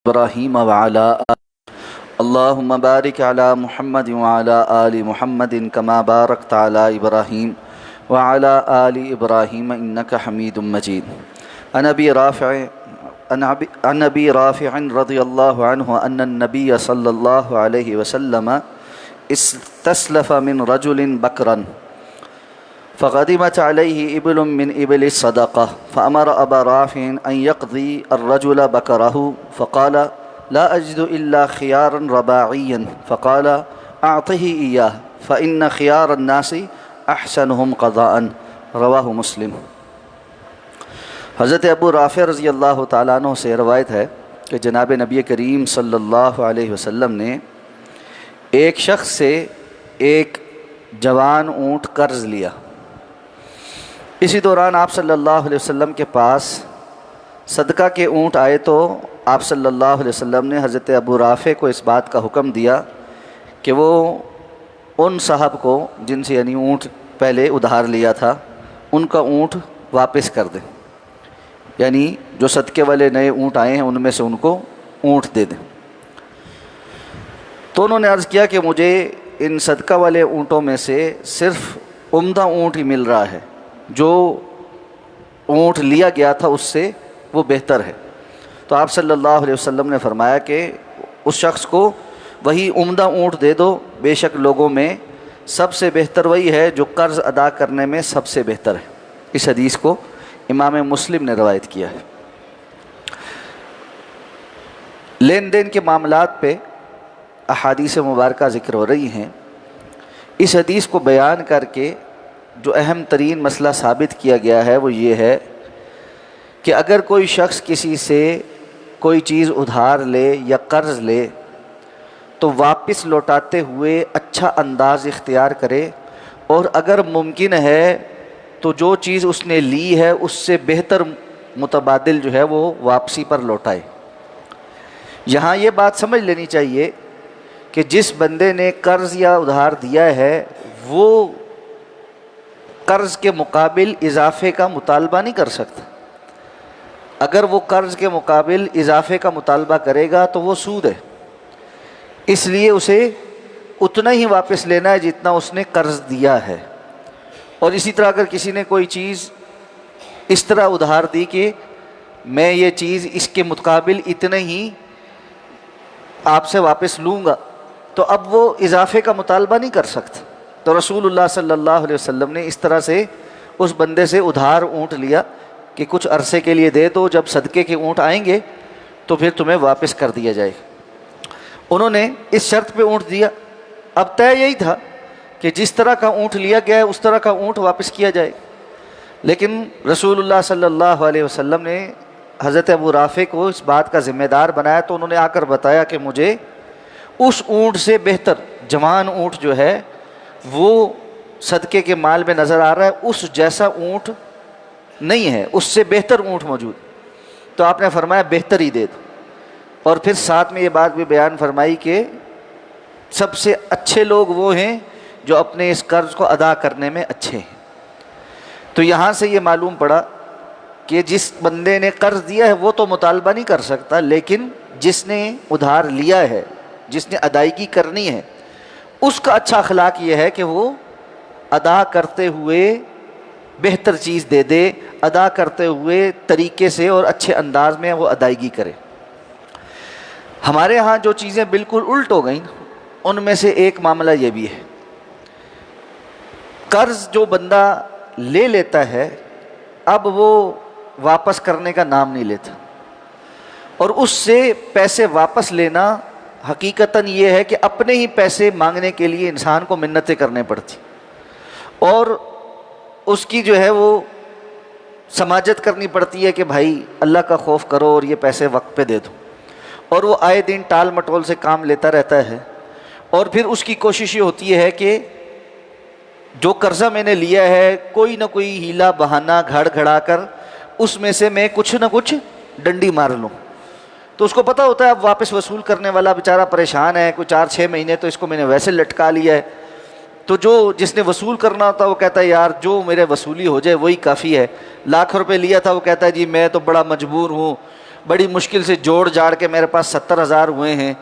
إبراهيم وعلى اللهم بارك على محمد وعلى آل محمد كما باركت على إبراهيم وعلى آل إبراهيم إنك حميد مجيد. عن أبي رافع رضي الله عنه أن النبي صلى الله عليه وسلم استسلف من رجل بكرا فقدمت عليه إبل من إبل الصدقة فأمر أبا رافع أن يقضي الرجل بكره فقال لا أجد إلا خيارا رباعيا فقال أعطه إياه فإن خيار الناس أحسنهم قضاء. رواہ مسلم. حضرت ابو رافع رضی اللہ تعالیٰ عنہ سے روایت ہے کہ جناب نبی کریم صلی اللہ علیہ وسلم نے ایک شخص سے ایک جوان اونٹ قرض لیا. اسی دوران آپ صلی اللہ علیہ وسلم کے پاس صدقہ کے اونٹ آئے تو آپ صلی اللہ علیہ وسلم نے حضرت ابو رافع کو اس بات کا حکم دیا کہ وہ ان صاحب کو جن سے یعنی اونٹ پہلے ادھار لیا تھا ان کا اونٹ واپس کر دیں، یعنی جو صدقے والے نئے اونٹ آئے ہیں ان میں سے ان کو اونٹ دے دیں. تو انہوں نے عرض کیا کہ مجھے ان صدقہ والے اونٹوں میں سے صرف عمدہ اونٹ ہی مل رہا ہے، جو اونٹ لیا گیا تھا اس سے وہ بہتر ہے. تو آپ صلی اللہ علیہ وسلم نے فرمایا کہ اس شخص کو وہی عمدہ اونٹ دے دو، بے شک لوگوں میں سب سے بہتر وہی ہے جو قرض ادا کرنے میں سب سے بہتر ہے. اس حدیث کو امام مسلم نے روایت کیا ہے. لین دین کے معاملات پہ احادیث مبارکہ ذکر ہو رہی ہیں. اس حدیث کو بیان کر کے جو اہم ترین مسئلہ ثابت کیا گیا ہے وہ یہ ہے کہ اگر کوئی شخص کسی سے کوئی چیز ادھار لے یا قرض لے تو واپس لوٹاتے ہوئے اچھا انداز اختیار کرے، اور اگر ممکن ہے تو جو چیز اس نے لی ہے اس سے بہتر متبادل جو ہے وہ واپسی پر لوٹائے. یہاں یہ بات سمجھ لینی چاہیے کہ جس بندے نے قرض یا ادھار دیا ہے وہ قرض کے مقابل اضافے کا مطالبہ نہیں کر سکتا. اگر وہ قرض کے مقابل اضافے کا مطالبہ کرے گا تو وہ سود ہے، اس لیے اسے اتنا ہی واپس لینا ہے جتنا اس نے قرض دیا ہے. اور اسی طرح اگر کسی نے کوئی چیز اس طرح ادھار دی کہ میں یہ چیز اس کے مقابل اتنے ہی آپ سے واپس لوں گا تو اب وہ اضافے کا مطالبہ نہیں کر سکتا. تو رسول اللہ صلی اللہ علیہ وسلم نے اس طرح سے اس بندے سے ادھار اونٹ لیا کہ کچھ عرصے کے لیے دے دو، جب صدقے کے اونٹ آئیں گے تو پھر تمہیں واپس کر دیا جائے. انہوں نے اس شرط پہ اونٹ دیا. اب طے یہی تھا کہ جس طرح کا اونٹ لیا گیا ہے اس طرح کا اونٹ واپس کیا جائے. لیکن رسول اللہ صلی اللہ علیہ وسلم نے حضرت ابو رافع کو اس بات کا ذمہ دار بنایا تو انہوں نے آ کر بتایا کہ مجھے اس اونٹ سے بہتر جوان اونٹ جو ہے وہ صدقے کے مال میں نظر آ رہا ہے، اس جیسا اونٹ نہیں ہے، اس سے بہتر اونٹ موجود. تو آپ نے فرمایا بہتر ہی دے دو. اور پھر ساتھ میں یہ بات بھی بیان فرمائی کہ سب سے اچھے لوگ وہ ہیں جو اپنے اس قرض کو ادا کرنے میں اچھے ہیں. تو یہاں سے یہ معلوم پڑا کہ جس بندے نے قرض دیا ہے وہ تو مطالبہ نہیں کر سکتا، لیکن جس نے ادھار لیا ہے، جس نے ادائیگی کرنی ہے، اس کا اچھا اخلاق یہ ہے کہ وہ ادا کرتے ہوئے بہتر چیز دے دے، ادا کرتے ہوئے طریقے سے اور اچھے انداز میں وہ ادائیگی کرے. ہمارے ہاں جو چیزیں بالکل الٹ ہو گئیں ان میں سے ایک معاملہ یہ بھی ہے. قرض جو بندہ لے لیتا ہے اب وہ واپس کرنے کا نام نہیں لیتا، اور اس سے پیسے واپس لینا حقیقتاً یہ ہے کہ اپنے ہی پیسے مانگنے کے لیے انسان کو منتیں کرنے پڑتی، اور اس کی جو ہے وہ سماجت کرنی پڑتی ہے کہ بھائی اللہ کا خوف کرو اور یہ پیسے وقت پہ دے دو. اور وہ آئے دن ٹال مٹول سے کام لیتا رہتا ہے، اور پھر اس کی کوشش یہ ہوتی ہے کہ جو قرضہ میں نے لیا ہے کوئی نہ کوئی ہیلا بہانہ گھڑ گھڑا کر اس میں سے میں کچھ نہ کچھ ڈنڈی مار لوں. تو اس کو پتہ ہوتا ہے اب واپس وصول کرنے والا بیچارہ پریشان ہے، کوئی 4-6 مہینے تو اس کو میں نے ویسے لٹکا لیا ہے. تو جس نے وصول کرنا ہوتا ہے وہ کہتا ہے یار جو میرے وصولی ہو جائے وہی کافی ہے. 1,00,000 روپے لیا تھا وہ کہتا ہے جی میں تو بڑا مجبور ہوں، بڑی مشکل سے جوڑ جاڑ کے میرے پاس 70,000 ہوئے ہیں،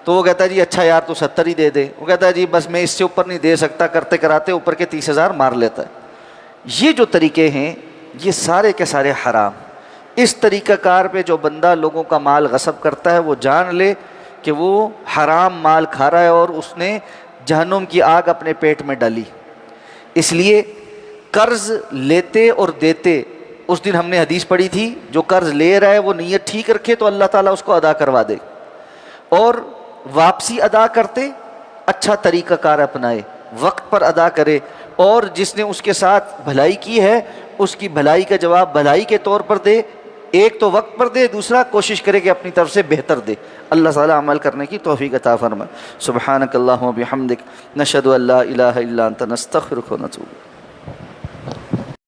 تو وہ کہتا ہے جی اچھا یار تو 70 ہی دے دے، وہ کہتا ہے جی بس میں اس سے اوپر نہیں دے سکتا، کرتے کراتے اوپر کے 30,000 مار لیتا ہے۔ یہ جو طریقے ہیں یہ سارے کے سارے حرام۔ اس طریقہ کار پہ جو بندہ لوگوں کا مال غصب کرتا ہے وہ جان لے کہ وہ حرام مال کھا رہا ہے اور اس نے جہنم کی آگ اپنے پیٹ میں ڈالی۔ اس لیے قرض لیتے اور دیتے، اس دن ہم نے حدیث پڑھی تھی، جو قرض لے رہا ہے وہ نیت ٹھیک رکھے تو اللہ تعالیٰ اس کو ادا کروا دے، اور واپسی ادا کرتے اچھا طریقہ کار اپنائے، وقت پر ادا کرے، اور جس نے اس کے ساتھ بھلائی کی ہے اس کی بھلائی کا جواب بھلائی کے طور پر دے، ایک تو وقت پر دے، دوسرا کوشش کرے کہ اپنی طرف سے بہتر دے۔ اللہ تعالیٰ عمل کرنے کی توفیق عطا فرمائے۔ سبحانک اللہم و بحمدک، نشہد ان لا الہ الا انت، نستغفرک و نتوب۔